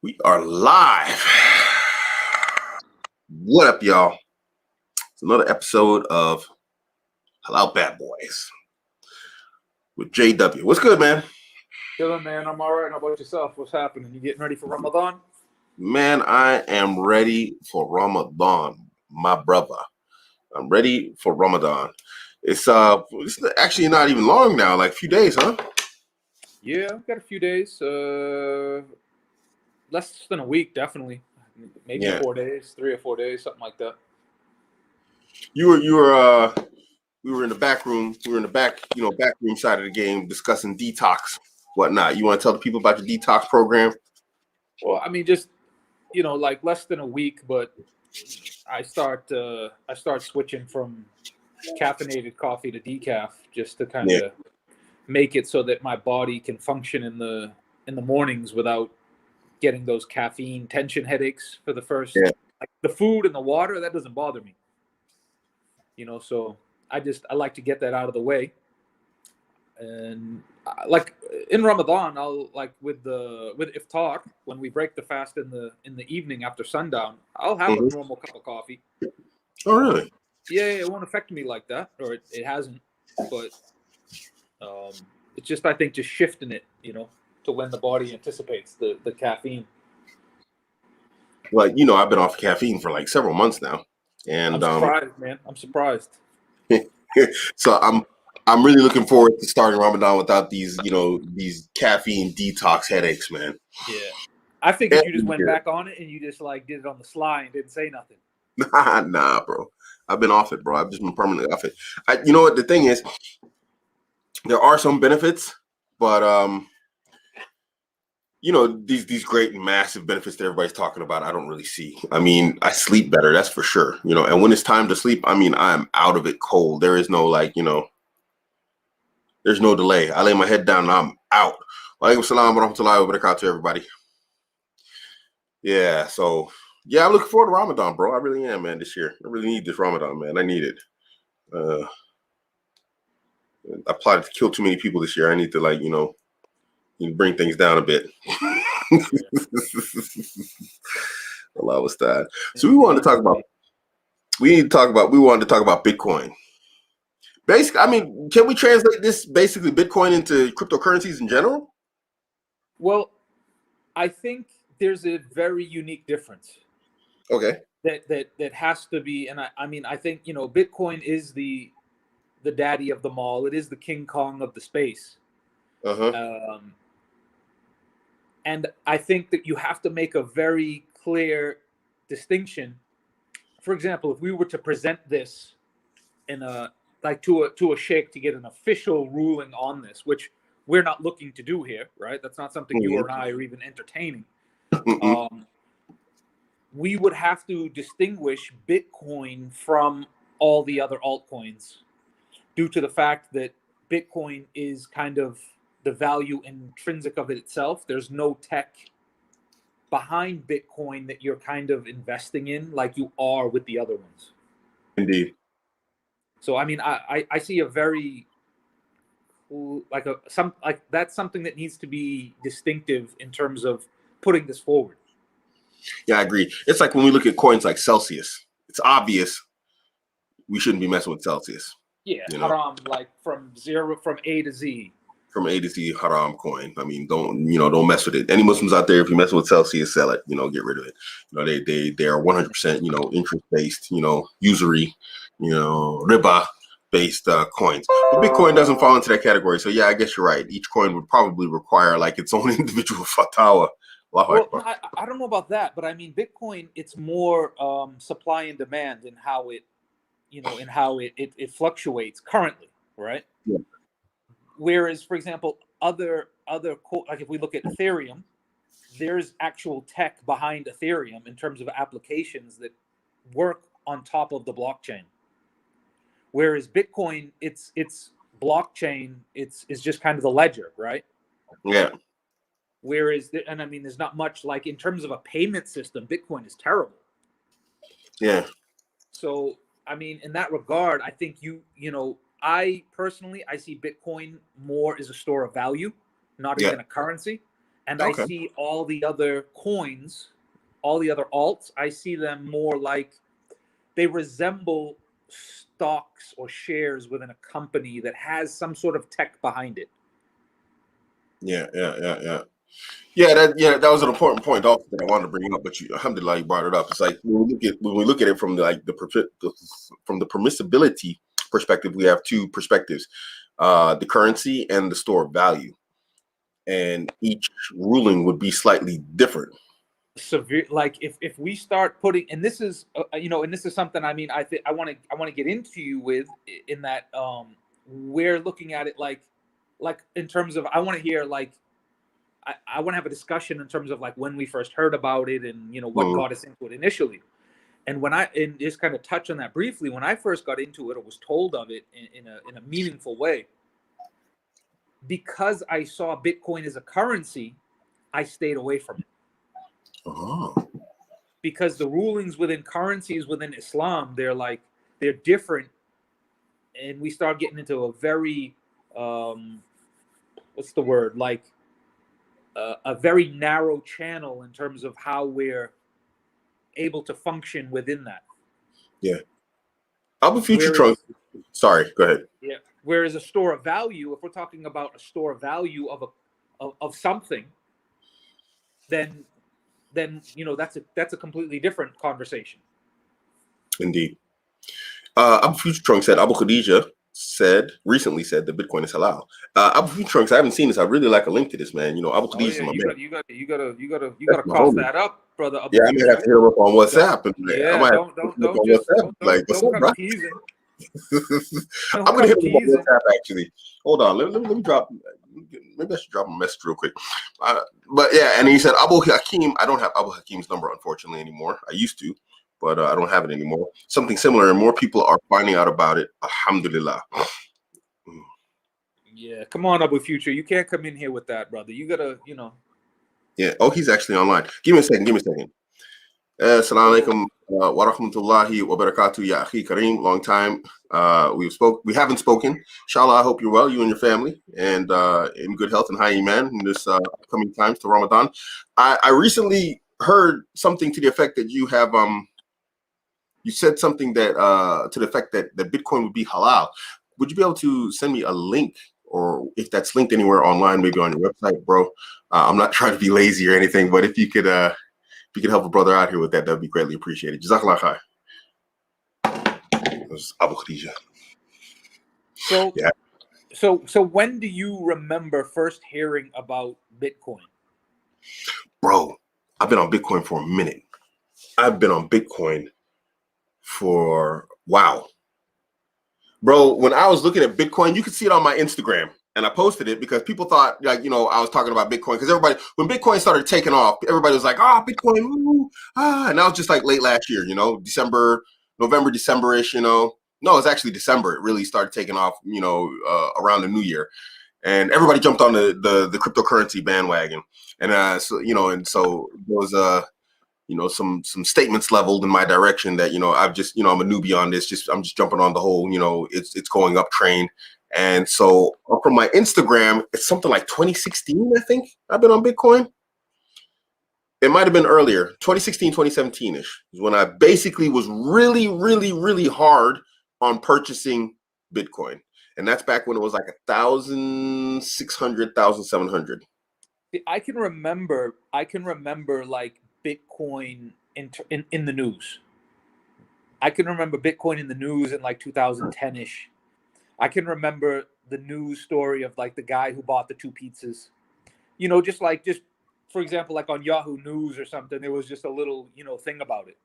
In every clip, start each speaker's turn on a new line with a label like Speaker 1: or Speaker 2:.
Speaker 1: We are live. What up, y'all? It's another episode of Halal Badboys with JW. What's good, man?
Speaker 2: Chilling, man. I'm all right. How about yourself? What's happening? You getting ready for Ramadan?
Speaker 1: Man, I am ready for Ramadan, my brother. I'm ready for Ramadan. It's actually not even long now, like a few days, huh?
Speaker 2: Yeah, I've got a few days. Less than a week, definitely. Maybe 4 days, 3 or 4 days, something like that.
Speaker 1: We were in the back room. We were in the back room side of the game discussing detox, whatnot. You want to tell the people about your detox program?
Speaker 2: Well, I mean, just like less than a week, but I start switching from caffeinated coffee to decaf just to kind of make it so that my body can function in the mornings without getting those caffeine tension headaches for the first. Like the food and the water, that doesn't bother me. So I like to get that out of the way. And like in Ramadan, I'll like with iftar, when we break the fast in the evening after sundown, I'll have a normal cup of coffee.
Speaker 1: Oh, really?
Speaker 2: Yeah, it won't affect me like that, or it hasn't. But it's just, I think, just shifting it, to when the body anticipates the caffeine.
Speaker 1: Well, I've been off caffeine for like several months now, and
Speaker 2: I'm surprised, man. I'm surprised.
Speaker 1: So I'm really looking forward to starting Ramadan without these caffeine detox headaches, man.
Speaker 2: Yeah, I figured you just went back on it and you just like did it on the sly and didn't say nothing.
Speaker 1: Nah, bro. I've been off it, bro. I've just been permanently off it. You know what the thing is? There are some benefits, but these great massive benefits that everybody's talking about, I don't really see. I mean, I sleep better, that's for sure. And when it's time to sleep, I mean, I'm out of it cold. There is no there's no delay. I lay my head down and I'm out. Walaikum salam wa rahmatullahi wa barakatuh, everybody. Yeah, so I'm looking forward to Ramadan, bro. I really am, man, this year. I really need this Ramadan, man. I need it. I plotted to kill too many people this year. I need to bring things down a bit. Allah was that. So we wanted to talk about Bitcoin. Basically, I mean, can we translate this basically Bitcoin into cryptocurrencies in general?
Speaker 2: Well, I think there's a very unique difference.
Speaker 1: Okay.
Speaker 2: That has to be, and I mean, I think Bitcoin is the daddy of them all. It is the King Kong of the space. And I think that you have to make a very clear distinction. For example, if we were to present this in to a sheikh to get an official ruling on this, which we're not looking to do here, right? That's not something you or I are even entertaining. We would have to distinguish Bitcoin from all the other altcoins due to the fact that Bitcoin is kind of the value intrinsic of it itself. There's no tech behind Bitcoin that you're kind of investing in like you are with the other ones.
Speaker 1: Indeed.
Speaker 2: So, I mean, I see a very that's something that needs to be distinctive in terms of putting this forward.
Speaker 1: Yeah, I agree. It's like when we look at coins like Celsius, it's obvious we shouldn't be messing with Celsius.
Speaker 2: Yeah, Haram, like from A to Z.
Speaker 1: From A to Z, Haram coin. I mean, don't mess with it. Any Muslims out there, if you're messing with Celsius, sell it. Get rid of it. They are 100% interest based, usury, riba based coins. But Bitcoin doesn't fall into that category. So yeah, I guess you're right. Each coin would probably require like its own individual fatwa.
Speaker 2: Well, I don't know about that, but I mean, Bitcoin, it's more supply and demand in how it, it fluctuates currently, right?
Speaker 1: Yeah.
Speaker 2: Whereas, for example, other like if we look at Ethereum, there's actual tech behind Ethereum in terms of applications that work on top of the blockchain. Whereas Bitcoin, it's blockchain, it's just kind of the ledger, right?
Speaker 1: Yeah.
Speaker 2: Whereas, and I mean, there's not much like in terms of a payment system, Bitcoin is terrible.
Speaker 1: Yeah.
Speaker 2: So, I mean, in that regard, I think I personally, I see Bitcoin more as a store of value, not even a currency. And I
Speaker 1: Okay.
Speaker 2: see all the other coins, all the other alts, I see them more like they resemble stocks or shares within a company that has some sort of tech behind it.
Speaker 1: Yeah. That was an important point also that I wanted to bring up, but alhamdulillah, you brought it up. It's like when we look at it from from the permissibility perspective, we have two perspectives: the currency and the store of value, and each ruling would be slightly different.
Speaker 2: Severe, like if we start putting, and this is and this is something, I mean, I want to get into you with, in that we're looking at it like in terms of, I want to hear, like, I want to have a discussion in terms of like when we first heard about it, and what got us into it initially. And and just kind of touch on that briefly, when I first got into it or was told of it in a meaningful way, because I saw Bitcoin as a currency, I stayed away from it.
Speaker 1: Oh.
Speaker 2: Because the rulings within currencies within Islam, they're different, and we start getting into a very what's the word, like a very narrow channel in terms of how we're able to function within that.
Speaker 1: Yeah. I'll be future trunk. Sorry, go ahead.
Speaker 2: Yeah. Whereas a store of value, if we're talking about a store of value of something, then that's a completely different conversation.
Speaker 1: Indeed. Abu Future Trunk said Abu Khadija recently said that Bitcoin is halal. Abu Future Trunks, I haven't seen this. I really like a link to this, man. Abu Khadija is my man.
Speaker 2: You gotta cough that up, brother.
Speaker 1: Yeah, I might have to hit him up on WhatsApp.
Speaker 2: Don't come teasing.
Speaker 1: I'm gonna hit him on WhatsApp actually. Hold on, let me drop. Maybe I should drop a message real quick. But yeah, and he said Abu Hakim. I don't have Abu Hakim's number, unfortunately, anymore. I used to, but I don't have it anymore. Something similar, and more people are finding out about it. Alhamdulillah.
Speaker 2: Yeah, come on, Abu Future. You can't come in here with that, brother. You gotta,
Speaker 1: Yeah. Oh, he's actually online. Give me a second. Assalamu alaikum wa rahmatullahi wa barakatuh, ya akhi Kareem. Long time. We haven't spoken. Inshallah, I hope you're well, you and your family, and in good health and high iman in this upcoming times to Ramadan. I recently heard something to the effect that you have you said something that to the effect that Bitcoin would be halal. Would you be able to send me a link, or if that's linked anywhere online, maybe on your website, bro? I'm not trying to be lazy or anything, but if you could help a brother out here with that'd be greatly appreciated. Jazakallah khair. It was Abu Khadija.
Speaker 2: So, yeah. So when do you remember first hearing about Bitcoin?
Speaker 1: Bro, I've been on Bitcoin for a minute. I've been on Bitcoin for wow. Bro, when I was looking at Bitcoin, you could see it on my Instagram. And I posted it because people thought, like, I was talking about Bitcoin. Because when Bitcoin started taking off, everybody was like, Bitcoin, ooh, And that was just like late last year, November, December-ish, No, it's actually December. It really started taking off, around the new year. And everybody jumped on the cryptocurrency bandwagon. And so there was some statements leveled in my direction that, I'm a newbie on this. I'm just jumping on the whole, it's going up train. And so from my Instagram, it's something like 2016, I think I've been on Bitcoin. It might have been earlier, 2016, 2017-ish, is when I basically was really, really, really hard on purchasing Bitcoin. And that's back when it was like 1,600, 1,700.
Speaker 2: I can remember like Bitcoin in the news. I can remember Bitcoin in the news in like 2010-ish. I can remember the news story of like the guy who bought the 2 pizzas. Just for example, like on Yahoo News or something, there was just a little, thing about it.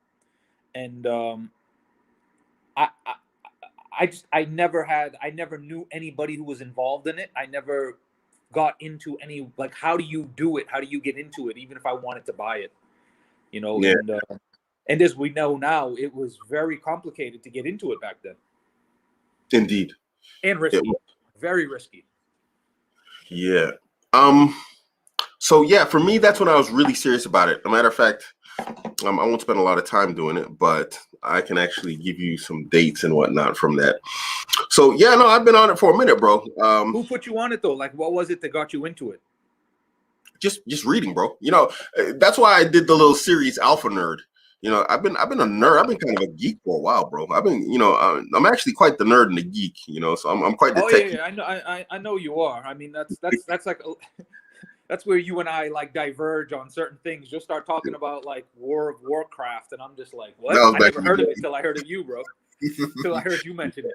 Speaker 2: And I never knew anybody who was involved in it. I never got into any, like, how do you do it? How do you get into it? Even if I wanted to buy it,
Speaker 1: Yeah.
Speaker 2: And as we know now, it was very complicated to get into it back then.
Speaker 1: Indeed.
Speaker 2: And risky, very risky.
Speaker 1: Yeah. So yeah, for me, that's when I was really serious about it. As a matter of fact, I won't spend a lot of time doing it, but I can actually give you some dates and whatnot from that. So yeah, no, I've been on it for a minute, bro.
Speaker 2: Who put you on it though? Like, what was it that got you into it?
Speaker 1: Just reading, bro. That's why I did the little series Alpha Nerd. I've been a nerd. I've been kind of a geek for a while, bro. I've been, I'm actually quite the nerd and the geek. So I'm quite the techie.
Speaker 2: Yeah. I know you are. I mean, that's like that's where you and I like diverge on certain things. You'll start talking about like War of Warcraft, and I'm just like, what? I never heard of it till I heard of you, bro. Till I heard you mention it.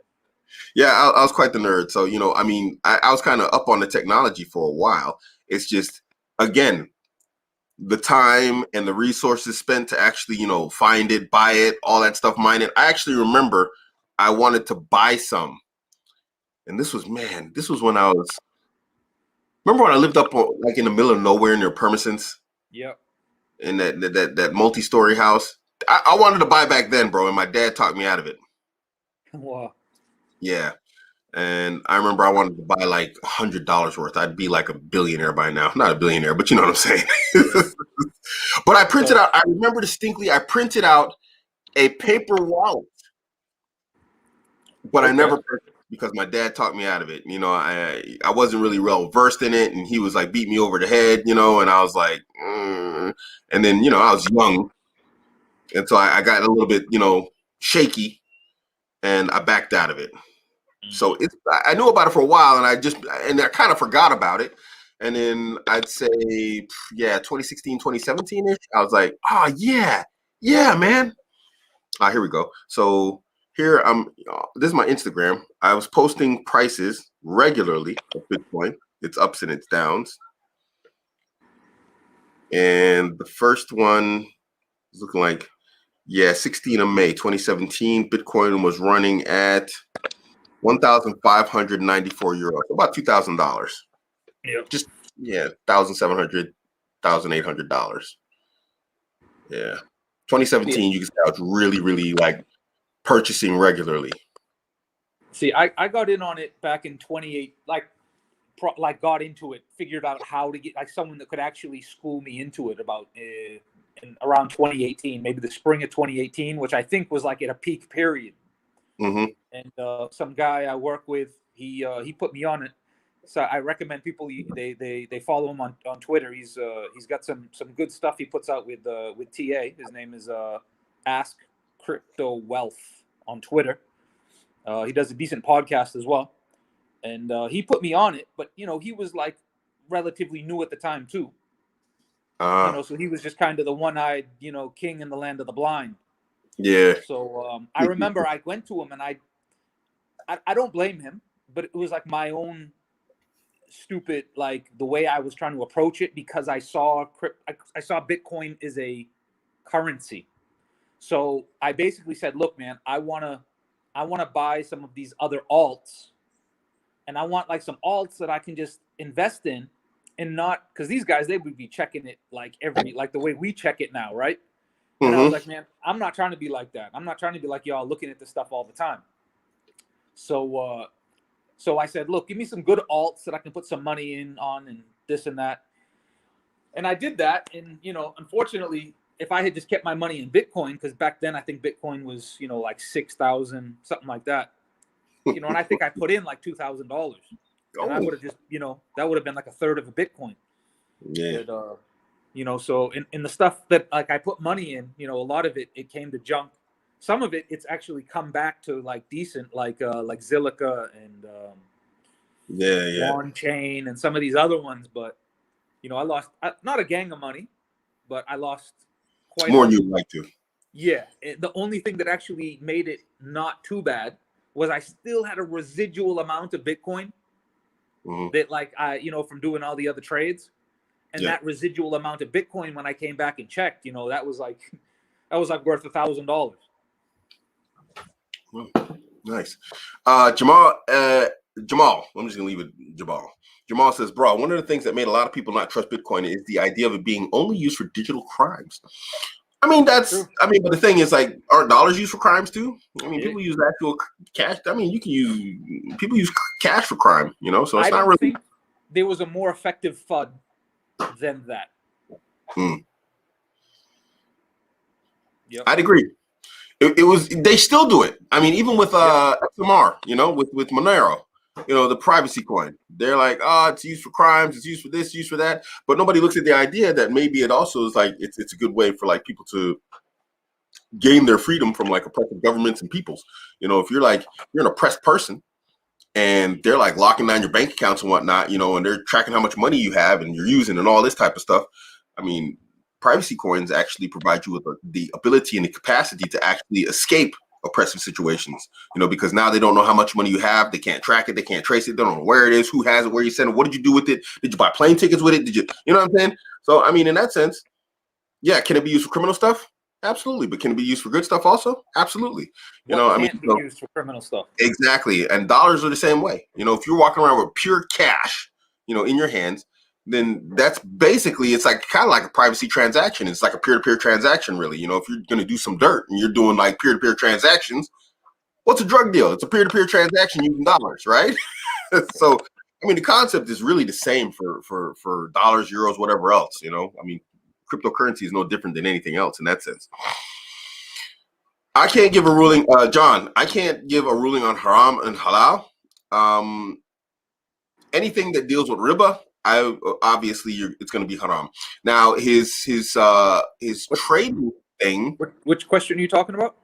Speaker 1: Yeah, I was quite the nerd. So I mean, I was kind of up on the technology for a while. It's just, again, the time and the resources spent to actually, find it, buy it, all that stuff, mine it. I actually remember I wanted to buy some. And this was when I was, remember when I lived up like in the middle of nowhere near Permisons?
Speaker 2: Yep.
Speaker 1: In that multi-story house. I wanted to buy back then, bro, and my dad talked me out of it.
Speaker 2: Wow.
Speaker 1: Yeah. And I remember I wanted to buy like $100 worth. I'd be like a billionaire by now. Not a billionaire, but you know what I'm saying. But I printed out, I remember distinctly, I printed out a paper wallet. But I never purchased because my dad talked me out of it. I wasn't really well versed in it, and he was like beat me over the head, and I was like, and then I was young, and so I got a little bit shaky, and I backed out of it. So I knew about it for a while, and I kind of forgot about it. And then I'd say, 2016, 2017-ish, I was like, oh, yeah, man. Here we go. So here, this is my Instagram. I was posting prices regularly of Bitcoin, its ups and its downs. And the first one is looking like, 16 of May, 2017, Bitcoin was running at 1,594 euros, about $2,000.
Speaker 2: Yeah.
Speaker 1: Just $1,700, $1,800. Yeah. 2017, you can see I was really, really like purchasing regularly.
Speaker 2: See, I got in on it back in 28, like got into it, figured out how to get like someone that could actually school me into it about in around 2018, maybe the spring of 2018, which I think was like at a peak period.
Speaker 1: Mm-hmm.
Speaker 2: And some guy I work with, he put me on it. So I recommend people they follow him on Twitter. He's got some good stuff he puts out with TA. His name is Ask Crypto Wealth on Twitter. He does a decent podcast as well, and he put me on it. But he was like relatively new at the time too. So he was just kind of the one-eyed king in the land of the blind.
Speaker 1: Yeah.
Speaker 2: So I remember I went to him, and I don't blame him, but it was like my own stupid, like the way I was trying to approach it, because I saw Bitcoin is a currency. So I basically said, look, man, I want to buy some of these other alts, and I want like some alts that I can just invest in, and not, because these guys, they would be checking it like the way we check it now, right? And I was like, man, I'm not trying to be like that. I'm not trying to be like y'all looking at this stuff all the time. So I said, look, give me some good alts that I can put some money in on, and this and that. And I did that. And, unfortunately, if I had just kept my money in Bitcoin, because back then I think Bitcoin was, like 6,000, something like that. And I think I put in like $2,000. And I would have just, that would have been like a third of a Bitcoin.
Speaker 1: Yeah.
Speaker 2: But, so in the stuff that like I put money in, a lot of it came to junk. Some of it's actually come back to like decent, like Zilliqa and On Chain and some of these other ones. But I lost not a gang of money, but I lost quite
Speaker 1: more than you'd like to.
Speaker 2: Yeah, the only thing that actually made it not too bad was I still had a residual amount of Bitcoin that, like, I from doing all the other trades, and that residual amount of Bitcoin, when I came back and checked, that was like worth $1,000.
Speaker 1: Nice. Jamal, I'm just gonna leave it. Jamal says, bro, one of the things that made a lot of people not trust Bitcoin is the idea of it being only used for digital crimes. I mean, but the thing is, like, aren't dollars used for crimes too? I mean, people use actual cash. I mean, people use cash for crime, so it's not really.
Speaker 2: Think there was a more effective FUD than that.
Speaker 1: Yep. I'd agree. It was, they still do it. I mean, even with XMR, with Monero, the privacy coin. They're like, oh, it's used for crimes, it's used for this, used for that. But nobody looks at the idea that maybe it also is like it's a good way for like people to gain their freedom from like oppressive governments and peoples. If you're an oppressed person and they're like locking down your bank accounts and whatnot, and they're tracking how much money you have and you're using and all this type of stuff. I mean, privacy coins actually provide you with the ability and the capacity to actually escape oppressive situations, because now they don't know how much money you have. They can't track it. They can't trace it. They don't know where it is, who has it, where you send it. What did you do with it? Did you buy plane tickets with it? Did you know what I'm saying? So, I mean, in that sense, yeah, can it be used for criminal stuff? Absolutely. But can it be used for good stuff also? Absolutely.
Speaker 2: Can't be used for criminal stuff.
Speaker 1: Exactly. And dollars are the same way. If you're walking around with pure cash, in your hands, then that's basically, it's like kind of like a privacy transaction. It's like a peer-to-peer transaction, really. If you're going to do some dirt and you're doing like peer-to-peer transactions, what's a drug deal? It's a peer-to-peer transaction using dollars, right? So, I mean, the concept is really the same for dollars, euros, whatever else, I mean, cryptocurrency is no different than anything else in that sense. I can't give a ruling, John. I can't give a ruling on haram and halal. Anything that deals with riba, it's going to be haram. Now, his trading thing.
Speaker 2: Which question are you talking about?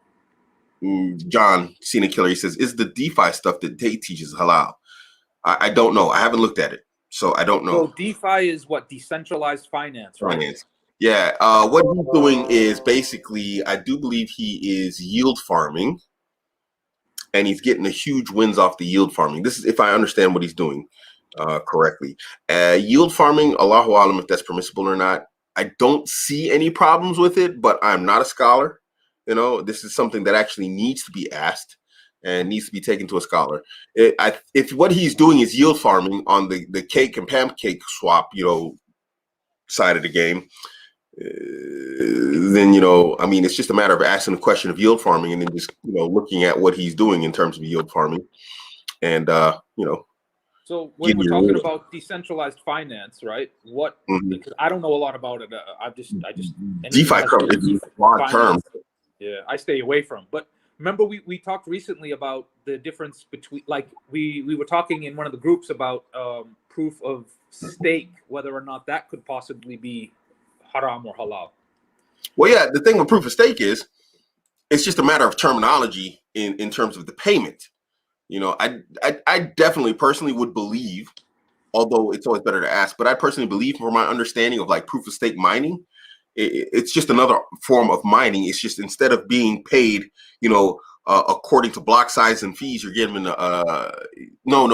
Speaker 1: John Cena Killer. He says, "Is the DeFi stuff that Tate teaches halal?" I don't know. I haven't looked at it, so I don't know.
Speaker 2: So DeFi is what? Decentralized finance, right?
Speaker 1: Finance. Yeah, what he's doing is basically, I do believe he is yield farming, and he's getting a huge wins off the yield farming. This is if I understand what he's doing correctly. Yield farming, Allahu Alam, if that's permissible or not. I don't see any problems with it, but I'm not a scholar. This is something that actually needs to be asked and needs to be taken to a scholar. If what he's doing is yield farming on the cake and pancake swap, side of the game, then I mean, it's just a matter of asking the question of yield farming and then just looking at what he's doing in terms of yield farming, and
Speaker 2: So when we're talking about decentralized finance, right? What?
Speaker 1: Mm-hmm.
Speaker 2: Because I don't know a lot about it. I just
Speaker 1: DeFi is broad term.
Speaker 2: Yeah, I stay away from. But remember, we talked recently about the difference between, like, we were talking in one of the groups about proof of stake, whether or not that could possibly be haram or halal.
Speaker 1: Well, yeah, the thing with proof of stake is it's just a matter of terminology in terms of the payment. I definitely personally would believe, although it's always better to ask, but I personally believe, from my understanding of like proof of stake mining, it's just another form of mining. It's just instead of being paid, according to block size and fees, you're getting no. Now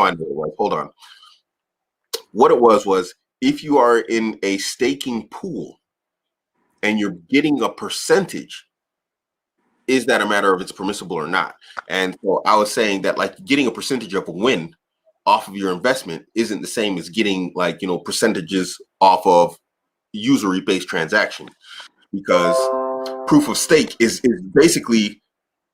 Speaker 1: I know what. Hold on. What it was if you are in a staking pool and you're getting a percentage, is that a matter of it's permissible or not? And so I was saying that like getting a percentage of a win off of your investment isn't the same as getting like, percentages off of usury based transaction, because proof of stake is basically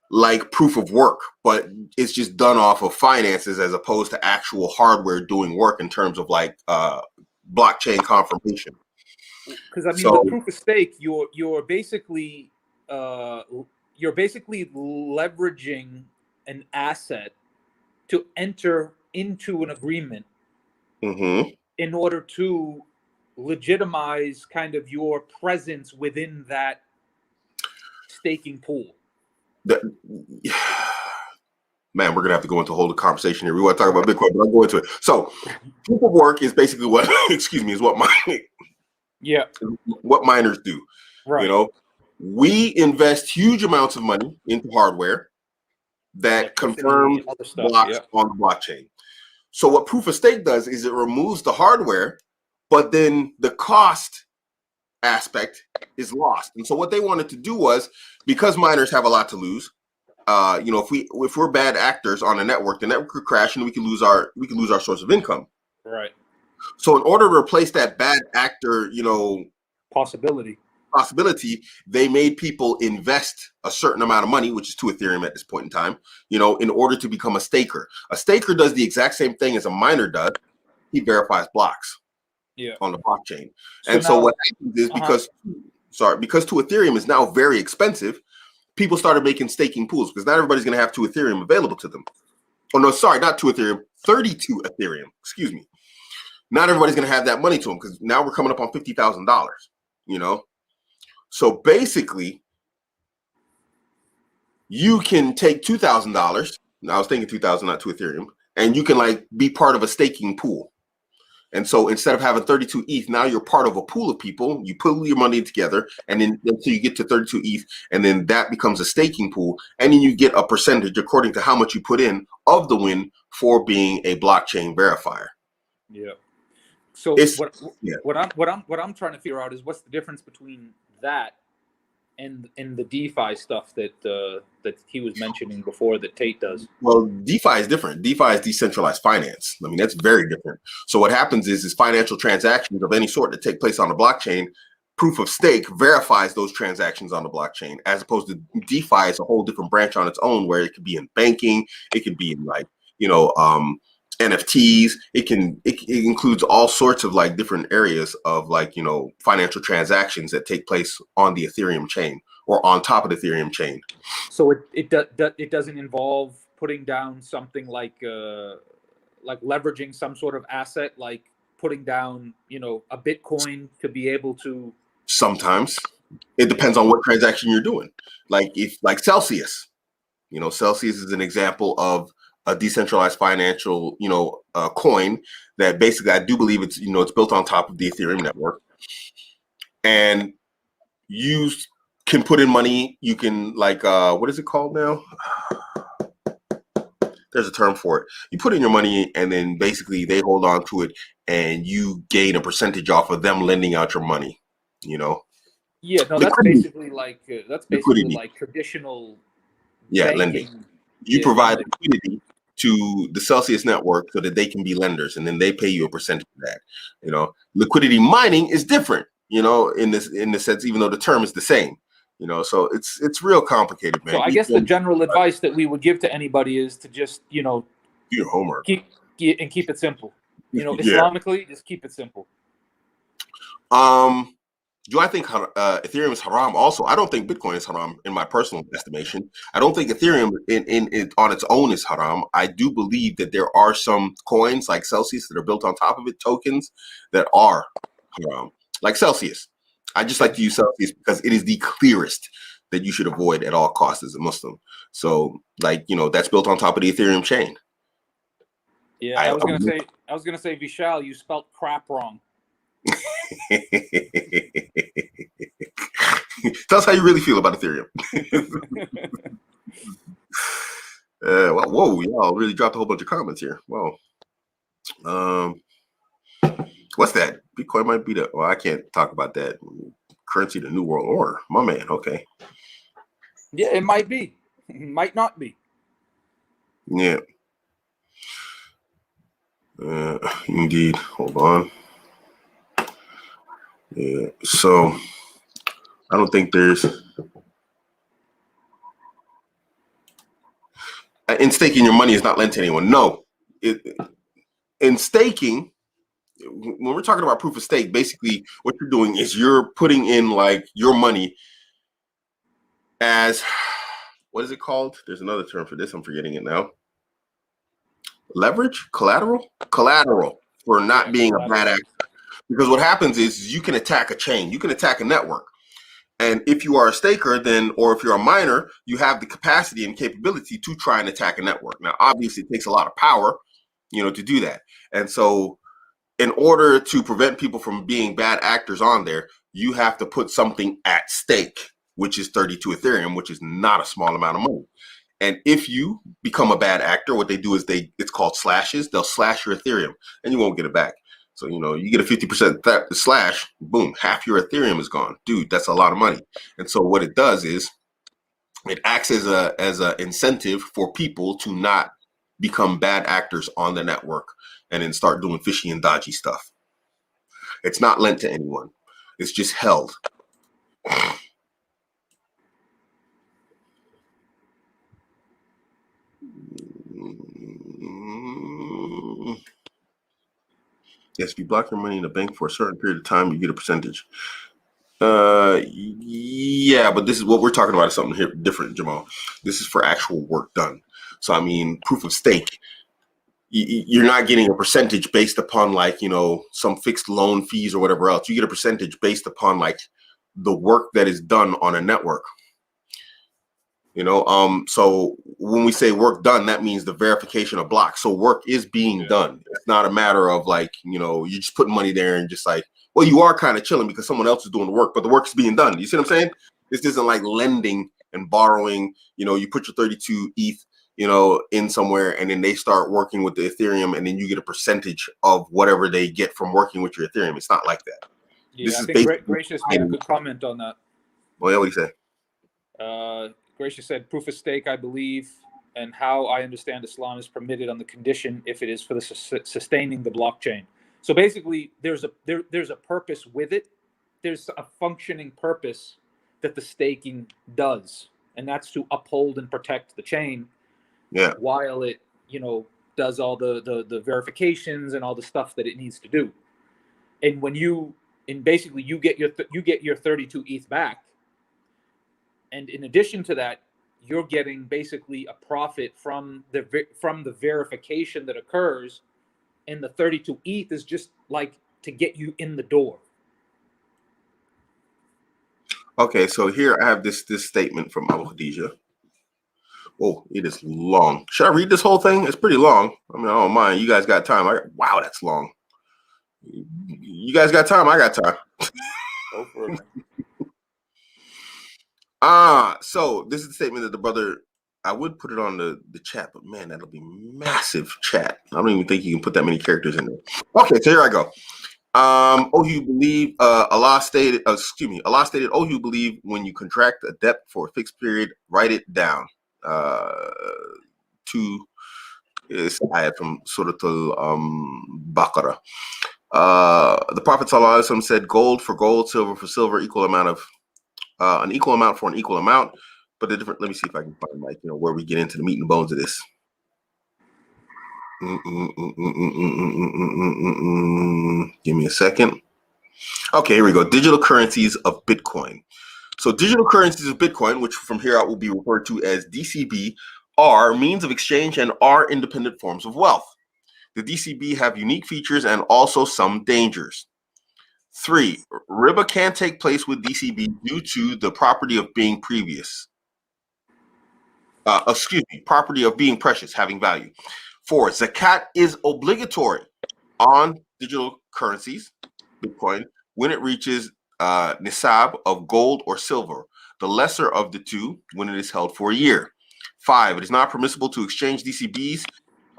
Speaker 1: like proof of work, but it's just done off of finances as opposed to actual hardware doing work in terms of like blockchain confirmation.
Speaker 2: Because I mean, with proof of stake, you're basically leveraging an asset to enter into an agreement in order to legitimize kind of your presence within that staking pool.
Speaker 1: Man, we're gonna have to go into a whole conversation here. We want to talk about Bitcoin, but I'll go into it. So, proof of work is basically what, is what what miners do.
Speaker 2: Right.
Speaker 1: We invest huge amounts of money into hardware that confirms blocks on the blockchain. So, what proof of stake does is it removes the hardware, but then the cost aspect is lost. And so, what they wanted to do was, because miners have a lot to lose, if we're bad actors on a network, the network could crash and we could lose our source of income.
Speaker 2: Right.
Speaker 1: So in order to replace that bad actor,
Speaker 2: possibility,
Speaker 1: they made people invest a certain amount of money, which is 2 Ethereum at this point in time, in order to become a staker. A staker does the exact same thing as a miner does. He verifies blocks on the blockchain. So what happens is because 2 Ethereum is now very expensive, people started making staking pools because not everybody's going to have 2 Ethereum available to them. Oh no, sorry, not to Ethereum, 32 Ethereum. Excuse me. Not everybody's going to have that money to them because now we're coming up on $50,000. You know, so basically, you can take $2,000. I was thinking 2,000, not to Ethereum, and you can like be part of a staking pool. And so instead of having 32 ETH, now you're part of a pool of people. You pull your money together, and then until you get to 32 ETH, and then that becomes a staking pool, and then you get a percentage according to how much you put in of the win for being a blockchain verifier.
Speaker 2: Yeah. So
Speaker 1: It's,
Speaker 2: what I'm trying to figure out is what's the difference between that and the DeFi stuff that that he was mentioning before that Tate does.
Speaker 1: Well, DeFi is different. DeFi is decentralized finance. I mean, that's very different. So what happens is financial transactions of any sort that take place on the blockchain, proof of stake verifies those transactions on the blockchain, as opposed to DeFi is a whole different branch on its own, where it could be in banking, it could be in like, NFTs. It includes all sorts of like different areas of like, financial transactions that take place on the Ethereum chain or on top of the Ethereum chain.
Speaker 2: So it doesn't involve putting down something like leveraging some sort of asset, like putting down, a Bitcoin to be able to.
Speaker 1: Sometimes it depends on what transaction you're doing. Like Celsius, Celsius is an example of a decentralized financial, coin that basically I do believe it's, it's built on top of the Ethereum network, and you can put in money. You can like, what is it called now? There's a term for it. You put in your money, and then basically they hold on to it, and you gain a percentage off of them lending out your money.
Speaker 2: Yeah, no, that's
Speaker 1: liquidity.
Speaker 2: basically like like traditional.
Speaker 1: Yeah,
Speaker 2: banking.
Speaker 1: lending. You provide liquidity to the Celsius network so that they can be lenders, and then they pay you a percentage of that. Liquidity mining is different, in the sense, even though the term is the same. So it's real complicated, man.
Speaker 2: So I guess the general advice that we would give to anybody is to just,
Speaker 1: do your homework.
Speaker 2: Keep it simple. Islamically, just keep it simple.
Speaker 1: Do I think Ethereum is haram? Also, I don't think Bitcoin is haram in my personal estimation. I don't think Ethereum in on its own is haram. I do believe that there are some coins like Celsius that are built on top of it, tokens that are haram, like Celsius. I just like to use Celsius because it is the clearest that you should avoid at all costs as a Muslim. So, like, that's built on top of the Ethereum chain.
Speaker 2: Yeah, I was gonna say, Vishal, you spelt crap wrong.
Speaker 1: Tell us how you really feel about Ethereum. Well, whoa, y'all really dropped a whole bunch of comments here. Whoa. What's that? Bitcoin might be well, I can't talk about that. Currency, the new world order. My man, okay.
Speaker 2: Yeah, it might be. It might not be.
Speaker 1: Yeah. Indeed. Hold on. Yeah. So I don't think there's in staking your money is not lent to anyone. No. In staking, when we're talking about proof of stake, basically what you're doing is you're putting in like your money as, what is it called? There's another term for this. I'm forgetting it now. Leverage? Collateral for not being a bad actor. Because what happens is you can attack a chain, you can attack a network. And if you are a staker, or if you're a miner, you have the capacity and capability to try and attack a network. Now, obviously, it takes a lot of power, to do that. And so in order to prevent people from being bad actors on there, you have to put something at stake, which is 32 Ethereum, which is not a small amount of money. And if you become a bad actor, what they do is it's called slashes. They'll slash your Ethereum and you won't get it back. So, you get a 50% slash, boom, half your Ethereum is gone. Dude, that's a lot of money. And so what it does is it acts as a incentive for people to not become bad actors on the network and then start doing fishy and dodgy stuff. It's not lent to anyone. It's just held. Yes, if you block your money in the bank for a certain period of time, you get a percentage. Yeah, but this is what we're talking about is something here different, Jamal. This is for actual work done. So I mean, proof of stake, you're not getting a percentage based upon like, you know, some fixed loan fees or whatever else. You get a percentage based upon like the work that is done on a network. You know, so when we say work done, that means the verification of blocks. So work is being done. It's not a matter of like, you know, you just putting money there and just like, well, you are kind of chilling because someone else is doing the work, but the work is being done. You see what I'm saying? This isn't like lending and borrowing. You know, you put your 32 ETH, you know, in somewhere, and then they start working with the Ethereum, and then you get a percentage of whatever they get from working with your Ethereum. It's not like that.
Speaker 2: Yeah,
Speaker 1: This
Speaker 2: I
Speaker 1: is
Speaker 2: think
Speaker 1: basically
Speaker 2: Gracious made a good comment on that.
Speaker 1: Well, yeah, what do you say?
Speaker 2: Gracious said proof of stake, I believe, and how I understand Islam is permitted on the condition if it is for the sustaining the blockchain. So basically, there's a purpose with it. There's a functioning purpose that the staking does, and that's to uphold and protect the chain.
Speaker 1: Yeah.
Speaker 2: While it, you know, does all the verifications and all the stuff that it needs to do. And when basically you get your 32 ETH back. And in addition to that, you're getting basically a profit from the verification that occurs, and the 32 ETH is just like to get you in the door.
Speaker 1: Okay, so here I have this statement from Abu Khadija. Oh, it is long. Should I read this whole thing? It's pretty long. I mean, I don't mind. You guys got time. Wow, that's long. You guys got time. I got time.
Speaker 2: Go for it.
Speaker 1: So this is the statement that the brother, I would put it on the chat, but man, that'll be massive chat. I don't even think you can put that many characters in there. Okay, so here I go. Oh, you believe Allah stated, oh, you believe when you contract a debt for a fixed period, write it down. To is ayat from Surah Al-Baqarah. The Prophet ﷺ said, gold for gold, silver for silver, equal amount of an equal amount for an equal amount. But the different, let me see if I can find like, you know, where we get into the meat and bones of this. Give me a second. Okay, here we go. Digital currencies of Bitcoin. So digital currencies of Bitcoin, which from here out will be referred to as DCB, are means of exchange and are independent forms of wealth. The DCB have unique features and also some dangers. 3, riba can take place with DCB due to the property of being property of being precious, having value. 4, zakat is obligatory on digital currencies, Bitcoin, when it reaches nisab of gold or silver, the lesser of the two when it is held for a year. 5, it is not permissible to exchange DCBs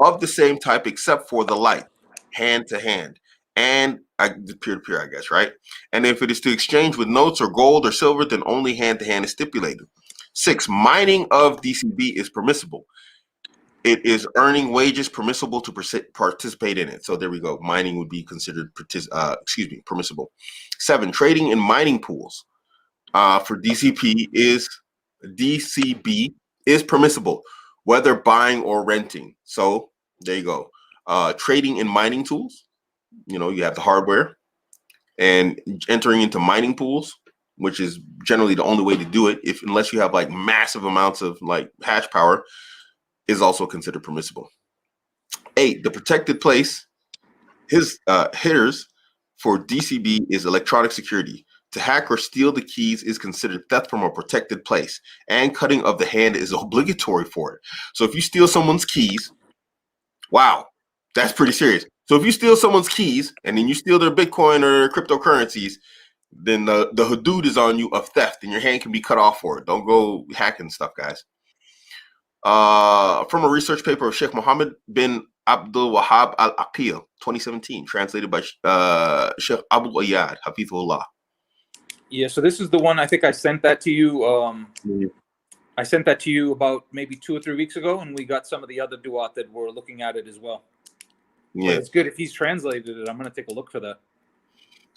Speaker 1: of the same type except for the light, hand to hand, and peer to peer, I guess, right? And if it is to exchange with notes or gold or silver, then only hand to hand is stipulated. 6, mining of DCB is permissible. It is earning wages permissible to participate in it. So there we go. Mining would be considered permissible. 7, trading in mining pools for DCB is permissible, whether buying or renting. So there you go. Trading in mining tools. You know, you have the hardware, and entering into mining pools, which is generally the only way to do it, unless you have like massive amounts of like hash power, is also considered permissible. 8, the protected place. Hitters for DCB is electronic security. To hack or steal the keys is considered theft from a protected place, and cutting of the hand is obligatory for it. So if you steal someone's keys, wow, that's pretty serious. So if you steal someone's keys and then you steal their Bitcoin or cryptocurrencies, then the hudud is on you of theft, and your hand can be cut off for it. Don't go hacking stuff, guys. From a research paper of Sheikh Mohammed bin Abdul Wahab al-Aqil, 2017, translated by Sheikh Abu Ayyad, Hafizullah.
Speaker 2: Yeah, so this is the one, I think I sent that to you. I sent that to you about maybe 2 or 3 weeks ago, and we got some of the other duat that were looking at it as well. Yeah, but it's good if he's translated it. I'm going to take a look for that.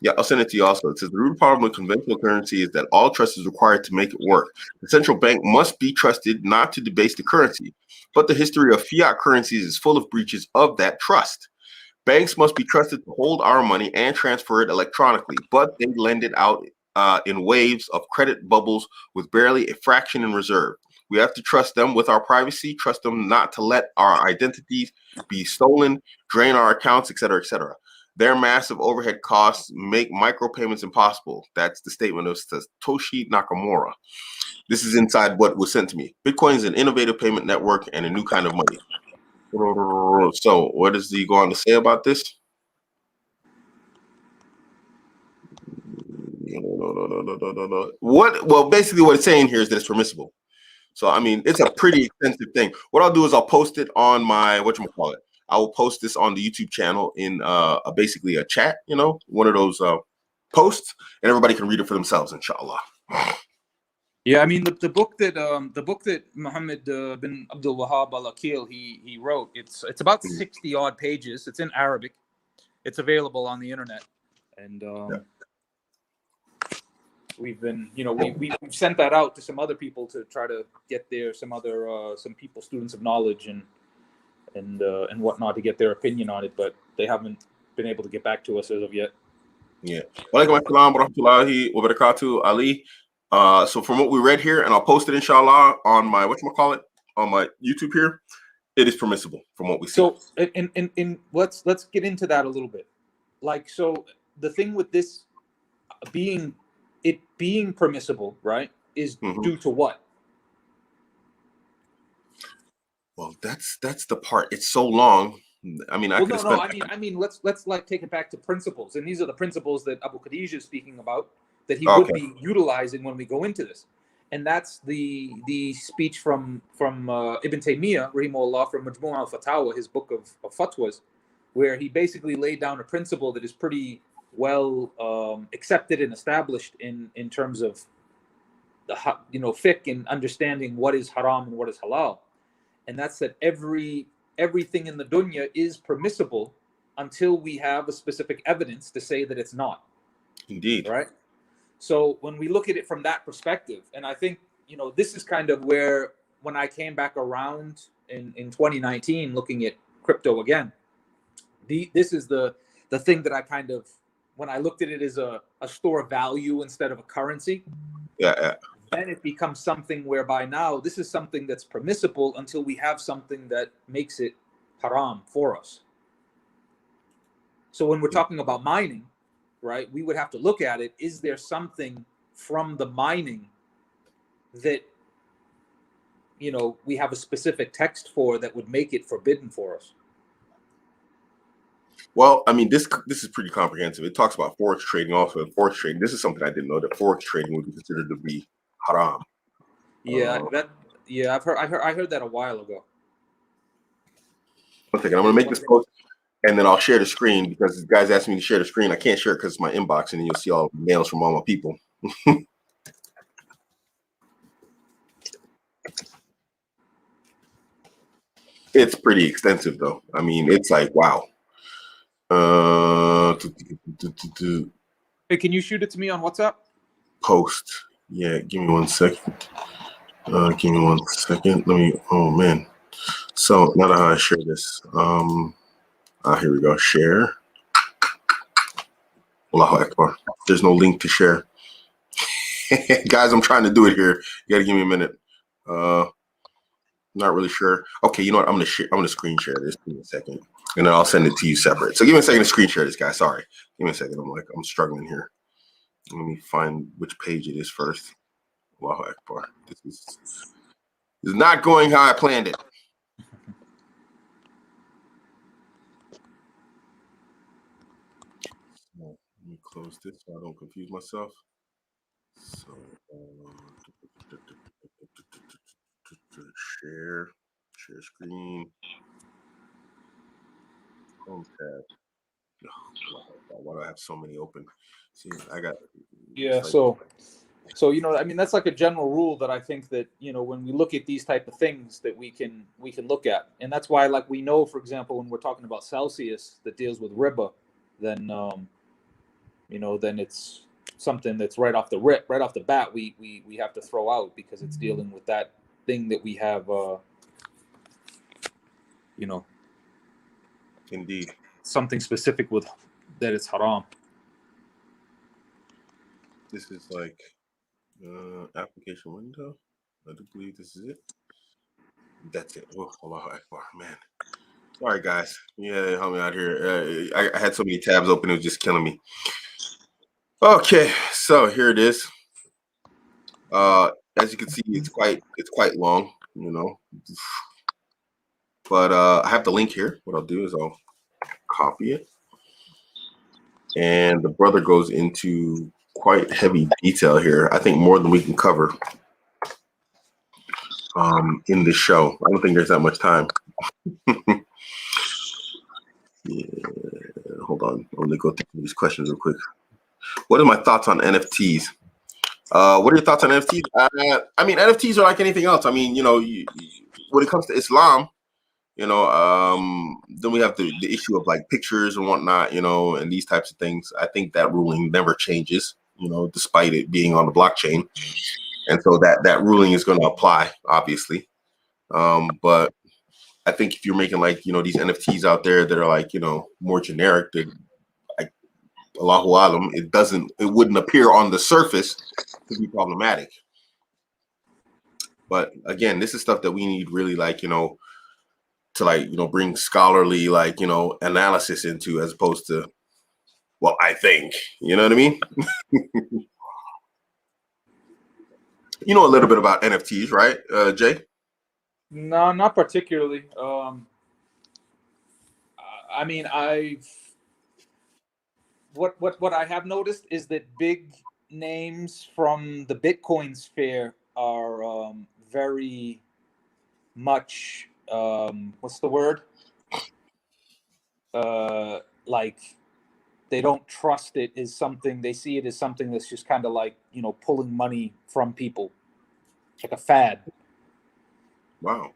Speaker 1: Yeah, I'll send it to you also. It says the root problem with conventional currency is that all trust is required to make it work. The central bank must be trusted not to debase the currency, but the history of fiat currencies is full of breaches of that trust. Banks must be trusted to hold our money and transfer it electronically, but they lend it out in waves of credit bubbles with barely a fraction in reserve. We have to trust them with our privacy, trust them not to let our identities be stolen, drain our accounts, etc., etc. Their massive overhead costs make micropayments impossible. That's the statement of Satoshi Nakamura. This is inside what was sent to me. Bitcoin is an innovative payment network and a new kind of money. So what does he go on to say about this? What? Well, basically what it's saying here is that it's permissible. So, I mean, it's a pretty extensive thing. What I'll do is I'll post it on my, whatchamacallit. I will post this on the YouTube channel in basically a chat, one of those posts, and everybody can read it for themselves, inshallah.
Speaker 2: Yeah, I mean the book that Muhammad bin Abdul Wahhab al-Akil he wrote, it's about 60 odd pages. It's in Arabic. It's available on the internet, and we've been we've sent that out to some other people to try to get some people, students of knowledge and whatnot, to get their opinion on it, but they haven't been able to get back to us as of yet.
Speaker 1: Yeah. Walaikum assalam wa rahmatullahi wa barakatuh, Ali. So from what we read here, and I'll post it inshallah on my on my YouTube here, it is permissible from what we see.
Speaker 2: So and let's get into that a little bit. Like, so the thing with this being permissible, right, is due to what?
Speaker 1: Well, that's the part. It's so long. I mean,
Speaker 2: I mean, let's like take it back to principles, and these are the principles that Abu Khadija is speaking about, that he would be utilizing when we go into this, and that's the speech from Ibn Taymiyyah, rahimahullah, from Majmu' al-Fatawa, his book of fatwas, where he basically laid down a principle that is pretty well accepted and established in terms of the fiqh and understanding what is haram and what is halal, and that's that everything in the dunya is permissible until we have a specific evidence to say that it's not.
Speaker 1: Indeed.
Speaker 2: Right? So when we look at it from that perspective, and I think, this is kind of where, when I came back around in 2019 looking at crypto again, this is the thing that I kind of, when I looked at it as a store of value instead of a currency, then it becomes something whereby now this is something that's permissible until we have something that makes it haram for us. So when we're talking about mining, right, we would have to look at it. Is there something from the mining that, we have a specific text for that would make it forbidden for us?
Speaker 1: Well, I mean, this is pretty comprehensive. It talks about forex trading also. Forex trading, this is something I didn't know, that forex trading would be considered to be haram.
Speaker 2: Yeah, I heard that a while ago.
Speaker 1: One second, I'm gonna make this post and then I'll share the screen, because this guy's asking me to share the screen. I can't share it because it's my inbox, and then you'll see all the mails from all my people. It's pretty extensive though. I mean, it's like, wow.
Speaker 2: Hey, can you shoot it to me on WhatsApp?
Speaker 1: Post. Yeah, give me 1 second. Give me 1 second. Let me. Oh man. So now that I share this. Here we go. Share. Allahu Akbar. There's no link to share. Guys, I'm trying to do it here. You gotta give me a minute. Not really sure. Okay, you know what? I'm gonna screen share this. Give me a second, and then I'll send it to you separate. So give me a second to screen share this, guy. Sorry. Give me a second. I'm struggling here. Let me find which page it is first. Allahu Akbar. This is not going how I planned it. Let me close this so I don't confuse myself. So share screen. Home tab. Why do I have so many open? See, I got.
Speaker 2: Yeah. So I mean, that's like a general rule that I think that, when we look at these type of things, that we can look at, and that's why, like, we know, for example, when we're talking about Celsius that deals with riba, then then it's something that's right off the bat we have to throw out, because it's dealing with that thing that we have
Speaker 1: Indeed,
Speaker 2: something specific with that it's haram.
Speaker 1: This is like application window. I do believe this is it. That's it. Oh, Allahu Akbar, man. Sorry, guys. Yeah, help me out here. I had so many tabs open, it was just killing me. Okay, so here it is. As you can see, it's quite long, you know. But I have the link here. What I'll do is I'll copy it. And the brother goes into quite heavy detail here. I think more than we can cover in this show. I don't think there's that much time. Yeah, hold on. I'm gonna go through these questions real quick. What are my thoughts on NFTs? What are your thoughts on NFTs? I mean, NFTs are like anything else. I mean, you know, when it comes to Islam, you know, then we have the issue of like pictures and whatnot, you know, and these types of things. I think that ruling never changes, you know, despite it being on the blockchain. And so that ruling is going to apply, obviously. But I think if you're making like, you know, these NFTs out there that are like, you know, more generic, that like Allahu Alam, it wouldn't appear on the surface to be problematic. But again, this is stuff that we need really like, you know, to like, you know, bring scholarly like, you know, analysis into, as opposed to, well, I think, you know what I mean? You know a little bit about NFTs, right, Jay?
Speaker 2: No, not particularly. I mean, what I have noticed is that big names from the Bitcoin sphere are very much what's the word? Like they don't trust it as something. They see it as something that's just kind of like, you know, pulling money from people, like a fad.
Speaker 1: Wow.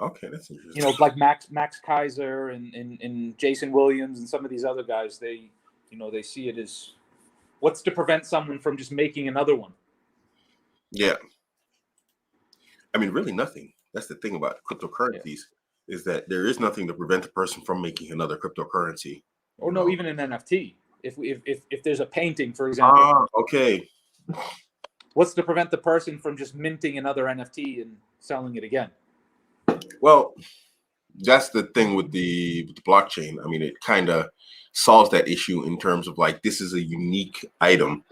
Speaker 1: Okay, that's interesting.
Speaker 2: You know, like Max Kaiser and Jason Williams and some of these other guys. They, you know, they see it as what's to prevent someone from just making another one.
Speaker 1: Yeah. I mean, really nothing. That's the thing about cryptocurrencies, is that there is nothing to prevent a person from making another cryptocurrency.
Speaker 2: Or no, even an NFT. If there's a painting, for example.
Speaker 1: Ah, okay.
Speaker 2: What's to prevent the person from just minting another NFT and selling it again?
Speaker 1: Well, that's the thing with the blockchain. I mean, it kind of solves that issue in terms of like, this is a unique item.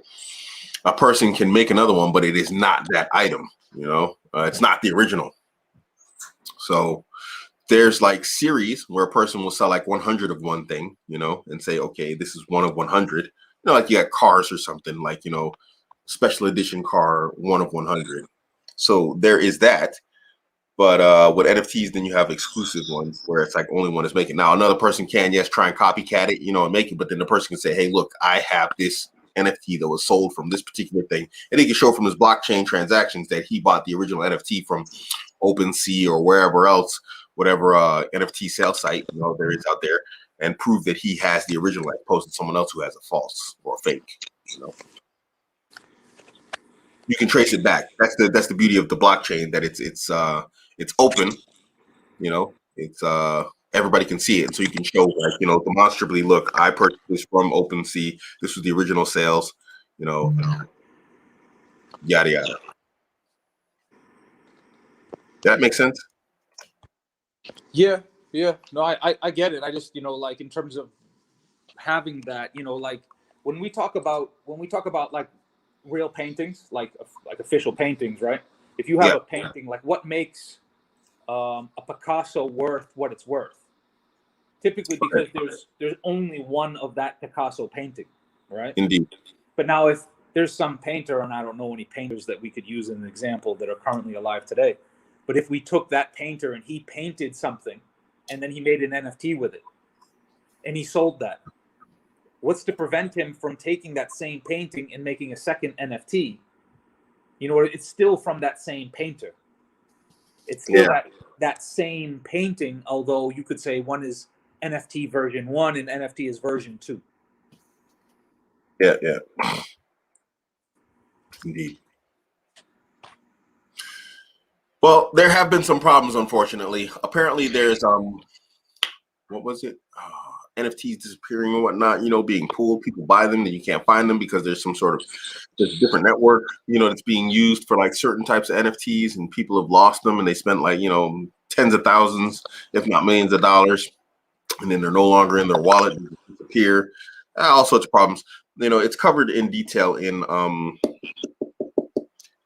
Speaker 1: A person can make another one, but it is not that item. You know, it's not the original. So there's like series where a person will sell like 100 of one thing, you know, and say, okay, this is one of 100. You know, like you got cars or something, like, you know, special edition car, one of 100. So there is that. But with NFTs, then you have exclusive ones where it's like only one is making. Now another person can, yes, try and copycat it, you know, and make it, but then the person can say, hey, look, I have this NFT that was sold from this particular thing, and he can show from his blockchain transactions that he bought the original NFT from OpenSea or wherever else, whatever NFT sale site, you know, there is out there, and prove that he has the original, as opposed to someone else who has a false or a fake. You know, you can trace it back. That's the beauty of the blockchain, that it's open. You know, it's everybody can see it, so you can show, like, you know, demonstrably, look, I purchased this from OpenSea. This was the original sales. You know, yada yada. That makes sense.
Speaker 2: Yeah. No, I get it. I just, you know, like in terms of having that, you know, like when we talk about like real paintings, like official paintings, right? If you have a painting, like what makes a Picasso worth what it's worth? Typically because there's only one of that Picasso painting, right?
Speaker 1: Indeed.
Speaker 2: But now if there's some painter, and I don't know any painters that we could use as an example that are currently alive today, but if we took that painter and he painted something and then he made an NFT with it and he sold that, what's to prevent him from taking that same painting and making a second NFT? You know, it's still from that same painter. It's still that same painting, although you could say one is NFT version 1 and NFT is version 2.
Speaker 1: Yeah. Indeed. Well, there have been some problems, unfortunately. Apparently, there's what was it? NFTs disappearing and whatnot, being pulled. People buy them, then you can't find them because there's there's a different network, that's being used for like certain types of NFTs, and people have lost them and they spent like, tens of thousands, if not millions of dollars, and then they're no longer in their wallet, and they disappear. All sorts of problems. It's covered in detail in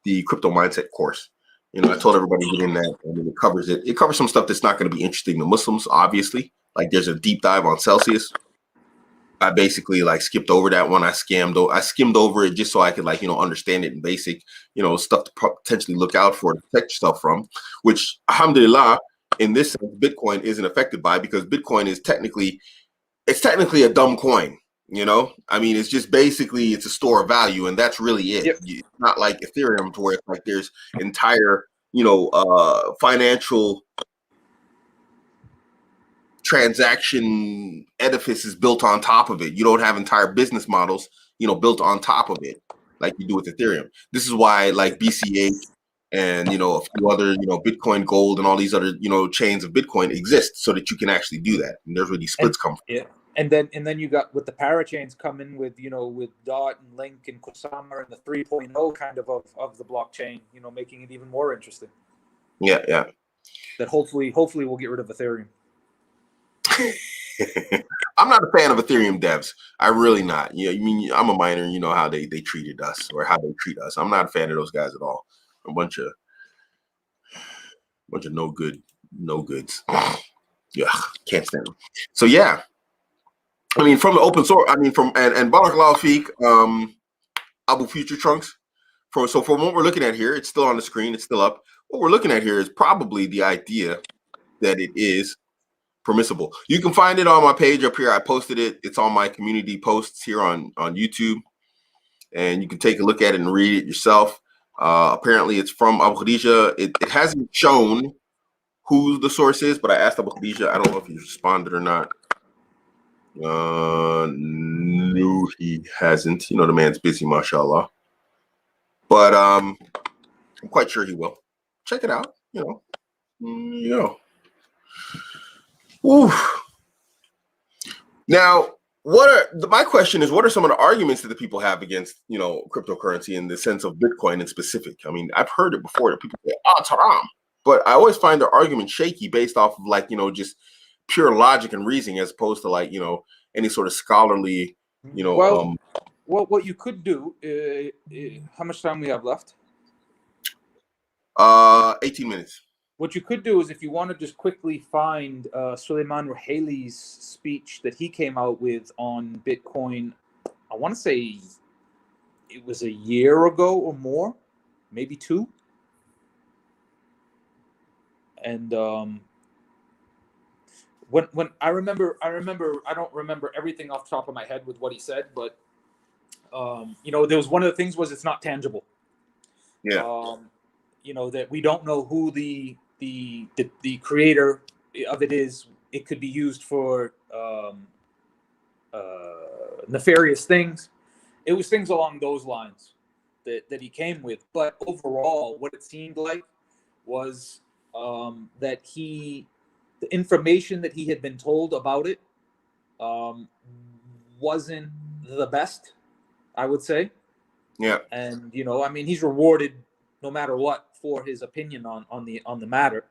Speaker 1: the crypto mindset course. I told everybody to get in that, and it covers it. It covers some stuff that's not going to be interesting to Muslims, obviously. Like there's a deep dive on Celsius. I basically like skipped over that one. I skimmed over it just so I could understand it in basic, stuff to potentially look out for, to protect yourself from, which alhamdulillah, in this sense, Bitcoin isn't affected by, because Bitcoin is technically a dumb coin. I mean, it's just basically, it's a store of value, and that's really it.
Speaker 2: Yep.
Speaker 1: It's not like Ethereum, to where it's like there's entire, financial transaction edifice is built on top of it. You don't have entire business models, built on top of it like you do with Ethereum. This is why like BCH and, a few other, Bitcoin Gold and all these other, chains of Bitcoin exist, so that you can actually do that. And there's where these splits come from.
Speaker 2: Yeah. And then you got with the parachains coming with, with Dot and Link and Kusama and the 3.0 kind of the blockchain, making it even more interesting.
Speaker 1: Yeah.
Speaker 2: That hopefully we'll get rid of Ethereum.
Speaker 1: I'm not a fan of Ethereum devs. I'm really not. I mean, I'm a miner. You know how they treated us, or how they treat us. I'm not a fan of those guys at all. A bunch of no goods. Yeah, can't stand them. So yeah, I mean, from the open source, and Barakallahu Feek, Abu Future Trunks. From what we're looking at here, it's still on the screen. It's still up. What we're looking at here is probably the idea that it is permissible. You can find it on my page up here. I posted it. It's on my community posts here on YouTube, and you can take a look at it and read it yourself. Apparently, it's from Abu Khadija. It hasn't shown who the source is, but I asked Abu Khadija. I don't know if he responded or not. No, he hasn't. The man's busy, mashallah. But I'm quite sure he will. Check it out. Ooh. Now, my question is, what are some of the arguments that the people have against, cryptocurrency in the sense of Bitcoin in specific? I mean, I've heard it before that people say, "Oh, it's haram," but I always find their argument shaky based off of just pure logic and reasoning, as opposed to any sort of scholarly,
Speaker 2: Well, what you could do, how much time we have left?
Speaker 1: 18 minutes.
Speaker 2: What you could do is, if you want to just quickly find Suleiman Ruhaili's speech that he came out with on Bitcoin, I want to say it was a year ago or more, maybe 2. And when I remember, I don't remember everything off the top of my head with what he said, but there was one of the things was, it's not tangible.
Speaker 1: Yeah.
Speaker 2: That we don't know who the creator of it is. It could be used for nefarious things. It was things along those lines that he came with. But overall, what it seemed like was that the information that he had been told about it wasn't the best, I would say.
Speaker 1: Yeah.
Speaker 2: And he's rewarded no matter what for his opinion on the matter,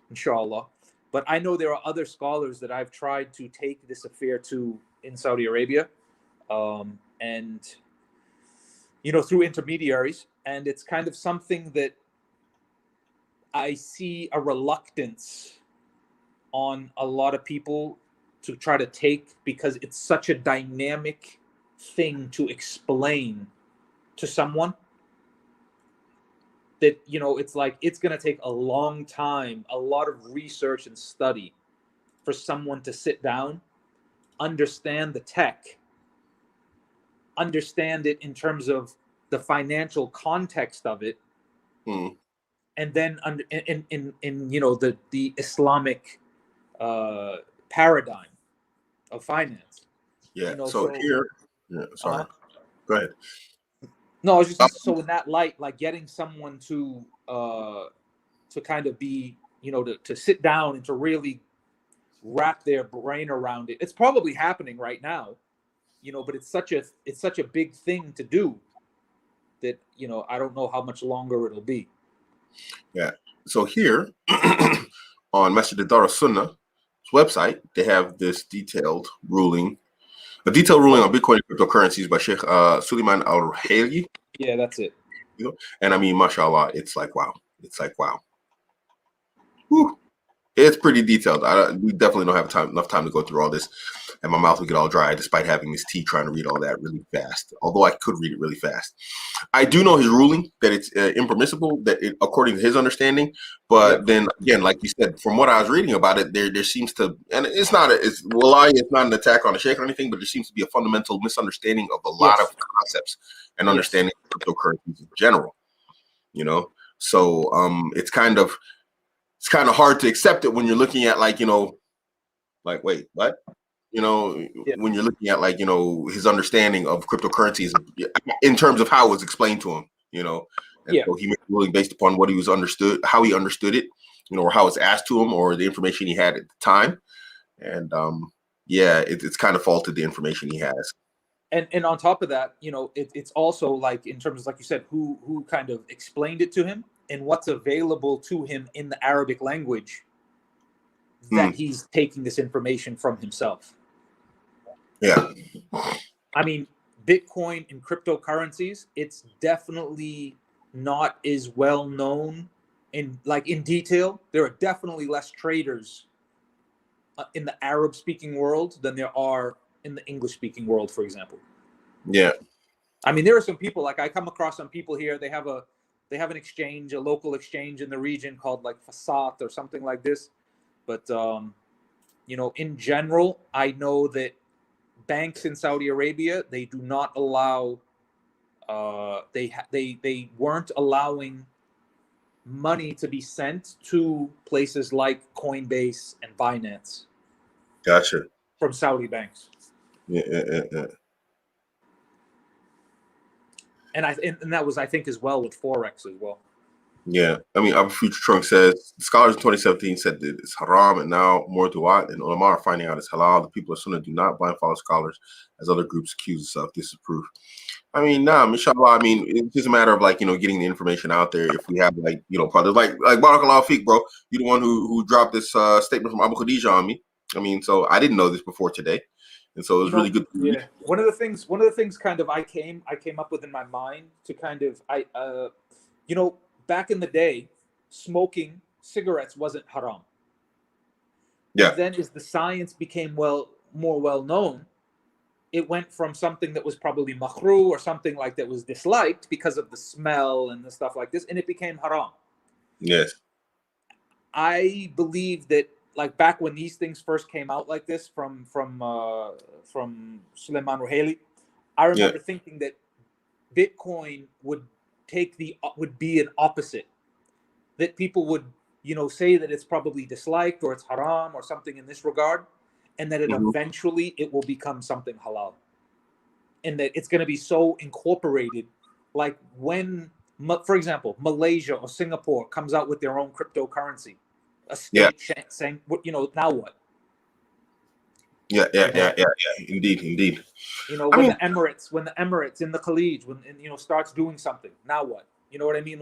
Speaker 2: inshallah. But I know there are other scholars that I've tried to take this affair to in Saudi Arabia, and through intermediaries, and it's kind of something that I see a reluctance on a lot of people to try to take, because it's such a dynamic thing to explain to someone that it's like it's going to take a long time, a lot of research and study for someone to sit down, understand the tech, understand it in terms of the financial context of it, and then in the Islamic paradigm of finance.
Speaker 1: Yeah. So here, yeah. Sorry. Go ahead.
Speaker 2: No, I was just so in that light, like getting someone to kind of be, to sit down and to really wrap their brain around it. It's probably happening right now, but it's such a big thing to do that, I don't know how much longer it'll be.
Speaker 1: Yeah. So here on Masjid al Sunnah's website, they have this detailed ruling on Bitcoin and cryptocurrencies by Sheikh Suleiman Al-Ruhaili.
Speaker 2: Yeah, that's it.
Speaker 1: And I mean, mashallah, it's like, wow. Whew. It's pretty detailed. We definitely don't have enough time to go through all this, and my mouth will get all dry despite having this tea trying to read all that really fast. Although I could read it really fast. I do know his ruling that it's impermissible, according to his understanding. But then again, like you said, from what I was reading about it, there seems to, and it's not an attack on the sheikh or anything, but there seems to be a fundamental misunderstanding of a lot of concepts and understanding of cryptocurrencies in general. So it's kind of hard to accept it when you're looking at wait, what? When you're looking at his understanding of cryptocurrencies in terms of how it was explained to him, so he made it really based upon what he was understood, how he understood it, or how it's asked to him, or the information he had at the time, and it's kind of faulted the information he has.
Speaker 2: And on top of that, it's also like in terms of, like you said, who kind of explained it to him and what's available to him in the Arabic language, that he's taking this information from himself.
Speaker 1: Yeah.
Speaker 2: I mean, Bitcoin and cryptocurrencies, it's definitely not as well known in detail. There are definitely less traders in the Arab speaking world than there are in the English speaking world, for example.
Speaker 1: Yeah.
Speaker 2: I mean, there are some people, like I come across some people here, they have an exchange, a local exchange in the region called like Fasat or something like this. But, in general, I know that banks in Saudi Arabia, they do not allow, they weren't allowing money to be sent to places like Coinbase and Binance.
Speaker 1: Gotcha.
Speaker 2: From Saudi banks.
Speaker 1: Yeah.
Speaker 2: And that was, I think, as well with Forex as well.
Speaker 1: Yeah, I mean, Abu Future Trunk says the scholars in 2017 said that it's haram, and now more du'at and ulama are finding out it's halal. The people of Sunnah do not blind follow scholars as other groups accuse us of. This is proof. I mean, inshallah. I mean, it's just a matter of getting the information out there. If we have partners like Barakallahu Feek, bro, you're the one who dropped this statement from Abu Khadija on me. I mean, so I didn't know this before today, and so it was really good.
Speaker 2: Yeah, one of the things kind of I came up with in my mind to kind of back in the day, smoking cigarettes wasn't haram.
Speaker 1: Yeah.
Speaker 2: And then as the science became more well known, it went from something that was probably makruh or something like that was disliked because of the smell and the stuff like this, and it became haram.
Speaker 1: Yes.
Speaker 2: I believe that back when these things first came out like this from Suleiman Ruhaili, I remember thinking that Bitcoin would be an opposite, that people would say that it's probably disliked or it's haram or something in this regard, and that eventually it will become something halal, and that it's going to be so incorporated, like when, for example, Malaysia or Singapore comes out with their own cryptocurrency, a state saying, now what?
Speaker 1: Yeah. Indeed.
Speaker 2: When the Emirates in the Khalij, starts doing something, now what? You know what I mean?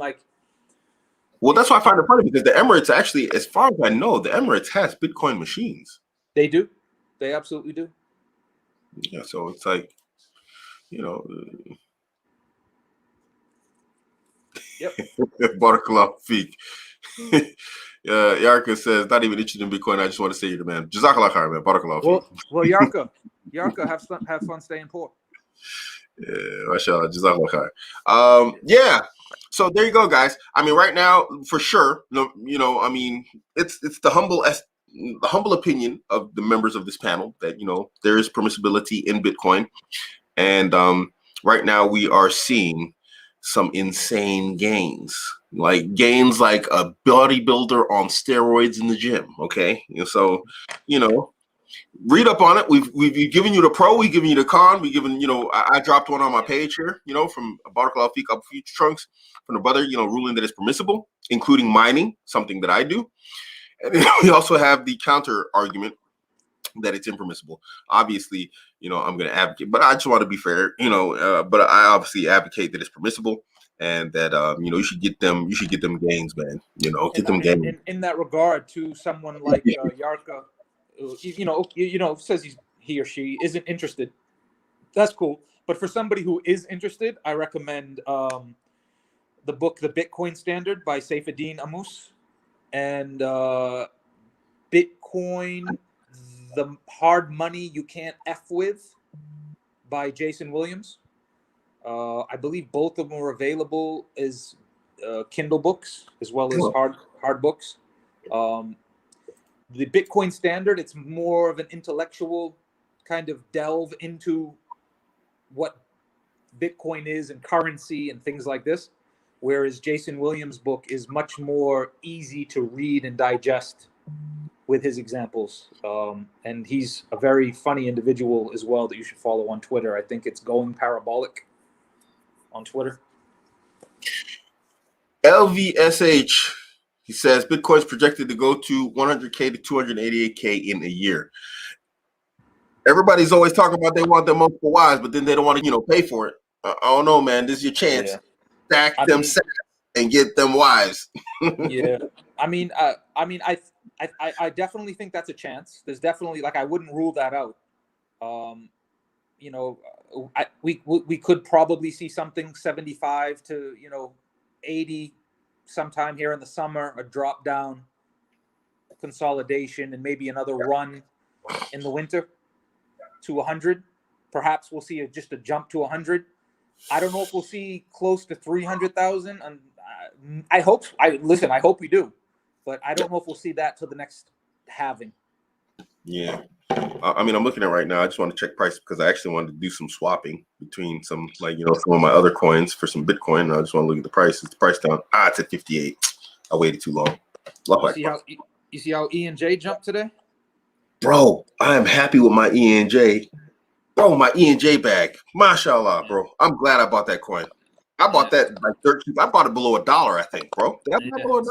Speaker 1: Well, that's why I find it funny, because the Emirates actually, as far as I know, the Emirates has Bitcoin machines.
Speaker 2: They do. They absolutely do.
Speaker 1: Yeah, so it's like, Yep. Barakallahu Feek. Yarka says, not even interested in Bitcoin. I just want to say you're the man. Jazakallah khair, man. Barakallahu Feek.
Speaker 2: Well, Yarka, have fun staying poor.
Speaker 1: Yeah, mashallah. Jazakallah khair. Yeah. So there you go, guys. I mean, right now, for sure, I mean, it's the humble opinion of the members of this panel that there is permissibility in Bitcoin, and right now we are seeing some insane gains, like a bodybuilder on steroids in the gym. Okay, so read up on it. We've given you the pro, we've given you the con, we given I dropped one on my page here, from Barakallahu Feek Up Future Trunks, from the brother, ruling that it's permissible, including mining, something that I do. And we also have the counter argument that it's impermissible. Obviously, I'm going to advocate, but I just want to be fair, but I obviously advocate that it's permissible and that, you should get them gains, man, get them gains.
Speaker 2: In that regard, to someone like Yarka, says he or she isn't interested. That's cool. But for somebody who is interested, I recommend the book, The Bitcoin Standard by Saifedean Ammous, and Bitcoin, The Hard Money You Can't F With by Jason Williams. I believe both of them are available as Kindle books as well as hard books. The Bitcoin Standard, it's more of an intellectual kind of delve into what Bitcoin is and currency and things like this, whereas Jason Williams' book is much more easy to read and digest with his examples. And he's a very funny individual as well that you should follow on Twitter. I think it's Going Parabolic on Twitter.
Speaker 1: LVSH, he says Bitcoin's projected to go to 100K to 288K in a year. Everybody's always talking about they want their multiple wives, but then they don't want to, pay for it. I don't know, man. This is your chance. Yeah. Stack them and get them wives.
Speaker 2: Yeah, I definitely think that's a chance. There's definitely, I wouldn't rule that out. We could probably see something 75 to 80 sometime here in the summer, a drop down, consolidation, and maybe another run in the winter to 100. Perhaps we'll see just a jump to 100. I don't know if we'll see close to 300,000. And I hope we do, but I don't know if we'll see that till the next halving.
Speaker 1: Yeah. I'm looking at it right now. I just want to check price because I actually wanted to do some swapping between some, some of my other coins for some Bitcoin. I just want to look at the price. It's the price down. It's at 58. I waited too long.
Speaker 2: You see how E&J jumped today?
Speaker 1: Bro, I am happy with my E&J. Bro, my E&J bag. Mashallah, bro. I'm glad I bought that coin. I bought that like 13. I bought it below $1, I think, bro. Did I buy it below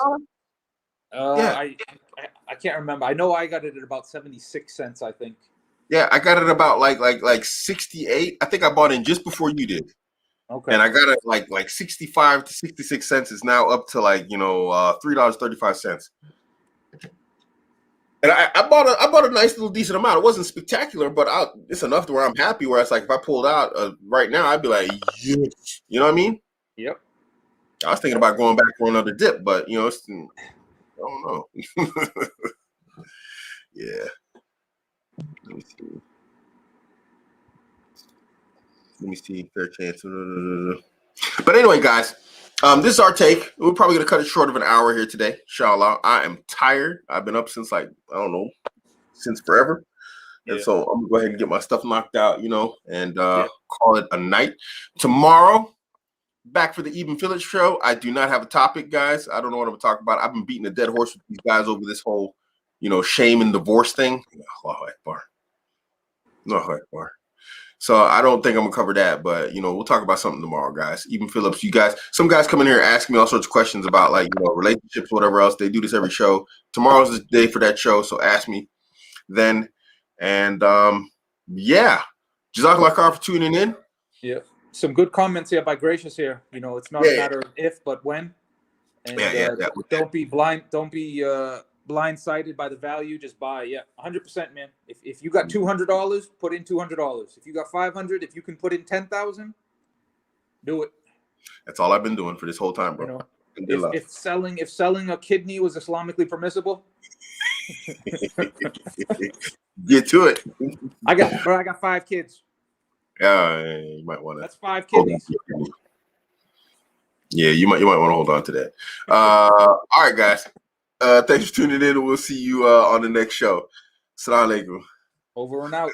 Speaker 1: $1?
Speaker 2: Yeah. I can't remember. I know I got it at about 76 cents, I think.
Speaker 1: Yeah, I got it about like 68. I think I bought in just before you did.
Speaker 2: Okay.
Speaker 1: And I got it like 65 to 66 cents. Is now up to $3.35. And I bought a nice little decent amount. It wasn't spectacular, but it's enough to where I'm happy. Where it's like if I pulled out right now, I'd be like, yes. You know what I mean?
Speaker 2: Yep.
Speaker 1: I was thinking about going back for another dip, but it's, I don't know. Yeah. Let me see. Fair chance. But anyway, guys, this is our take. We're probably going to cut it short of an hour here today. Inshallah. I am tired. I've been up since since forever. Yeah. And so I'm going to go ahead and get my stuff knocked out, and call it a night. Tomorrow, back for the Even Phillips show. I do not have a topic, guys. I don't know what I'm going to talk about. I've been beating a dead horse with these guys over this whole, shame and divorce thing. Allahu Akbar. Allahu Akbar. So I don't think I'm going to cover that, but, we'll talk about something tomorrow, guys. Even Phillips, some guys come in here asking me all sorts of questions about relationships, whatever else. They do this every show. Tomorrow's the day for that show. So ask me then. And Jazakallah khair for tuning in.
Speaker 2: Yeah. Some good comments here by Gracious here. It's not a matter of if, but when. And don't be blind. Don't be blindsided by the value. Just buy. Yeah, 100%, man. If you got $200, put in $200. If you got $500, if you can put in 10,000, do it.
Speaker 1: That's all I've been doing for this whole time, bro.
Speaker 2: If selling a kidney was Islamically permissible,
Speaker 1: get to it.
Speaker 2: I got 5 kids.
Speaker 1: Yeah, you might want to.
Speaker 2: That's 5 kidneys.
Speaker 1: Yeah, you might want to hold on to that. All right, guys. Thanks for tuning in, and we'll see you on the next show. Assalamu alaikum.
Speaker 2: Over and out.